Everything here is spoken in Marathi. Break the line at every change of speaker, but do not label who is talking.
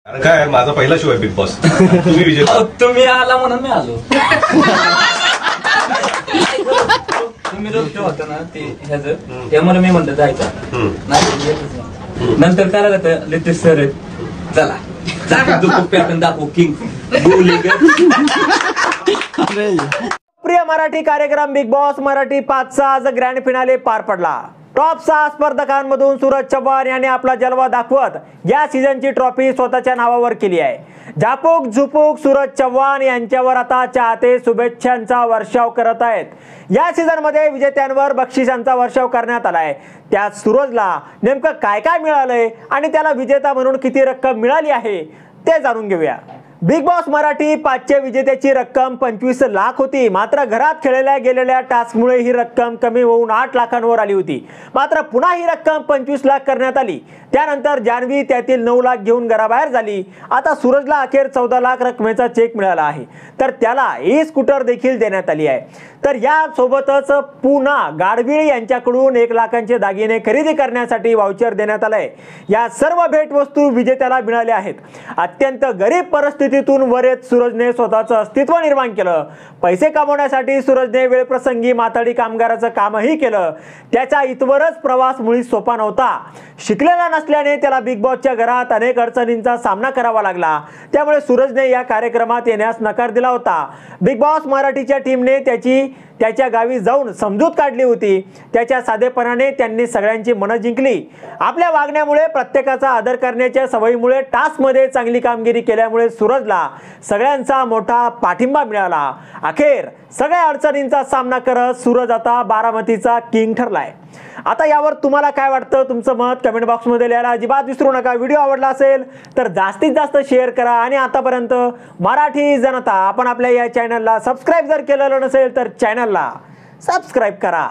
अरे काय माझा पहिला शो आहे बिग बॉस. तुम्ही विजेता.
तुम्ही आला म्हणून मी आलो. तुम्ही रोज होता ना ते ह्याचं त्यामुळे मी म्हणतो जायचं नाही येतच नाही. नंतर काय लागत लिटिल सर चला पॅटर्न दाखवू किंग बोली.
प्रिय मराठी कार्यक्रम बिग बॉस मराठी 5चा आज ग्रँड फिनाले पार पडला. टॉप 6 स्पर्धकांमधून सूरज चव्हाण यांनी आपला जलवा दाखवत या सीझनची ट्रॉफी स्वतःच्या नावावर केली आहे. झापूक झुपूक सूरज चव्हाण यांच्यावर आता चाहते शुभेच्छांचा वर्षाव करत आहेत. या सीझन मध्ये विजेत्यांवर बक्षिसांचा वर्षाव करण्यात आलाय. त्यात सूरजला नेमकं काय काय मिळालंय आणि त्याला विजेता म्हणून किती रक्कम मिळाली आहे ते जाणून घेऊया. बिग बॉस मराठी 5च्या विजेत्याची रक्कम 25 लाख होती. मात्र घरात खेळल्या गेलेल्या टास्कमुळे ही रक्कम कमी होऊन 8 लाखांवर आली होती. मात्र पुन्हा ही रक्कम 25 लाख करण्यात आली. त्यानंतर जान्हवी त्यातील 9 लाख घेऊन घराबाहेर झाली. आता सूरजला अखेर 14 लाख रकमेचा चेक मिळाला आहे. तर त्याला ई स्कूटर देखील देण्यात आली आहे. तर या सोबतच पुन्हा गाडविळे यांच्याकडून 1 लाखांचे दागिने खरेदी करण्यासाठी वाउचर देण्यात आलंय. या सर्व भेटवस्तू विजेत्याला मिळाल्या आहेत. अत्यंत गरीब परिस्थितीतून वर येत सूरजने स्वतःचं अस्तित्व निर्माण केलं. पैसे कमवण्यासाठी सूरजने वेळप्रसंगी माथाडी कामगाराचं कामही केलं. त्याचा इथवरच प्रवास मुळीच सोपा नव्हता. शिकलेला नसल्याने त्याला बिग बॉसच्या घरात अनेक अडचणींचा सामना करावा लागला. त्यामुळे सूरजने या कार्यक्रमात येण्यास नकार दिला होता. बिग बॉस मराठीच्या टीमने त्याच्या गावी जाऊन समजूत काढली होती. त्याच्या साधेपणाने त्यांनी सगळ्यांची मनं जिंकली. आपल्या वागण्यामुळे प्रत्येकाचा आदर करण्याच्या सवयीमुळे टास्कमध्ये चांगली कामगिरी केल्यामुळे सूरजला सगळ्यांचा मोठा पाठिंबा मिळाला. अखेर सगळ्या अडचणींचा सामना करत सूरज आता बारामतीचा किंग ठरलाय. आता यावर तुम्हाला काय वाटतं तुमचं मत कमेंट बॉक्समध्ये लिहायला अजिबात विसरू नका. व्हिडिओ आवडला असेल तर जास्तीत जास्त शेअर करा आणि आतापर्यंत मराठी जनता आपण आपल्या या चॅनलला सबस्क्राईब जर केलेलं नसेल तर चॅनलला सबस्क्राईब करा.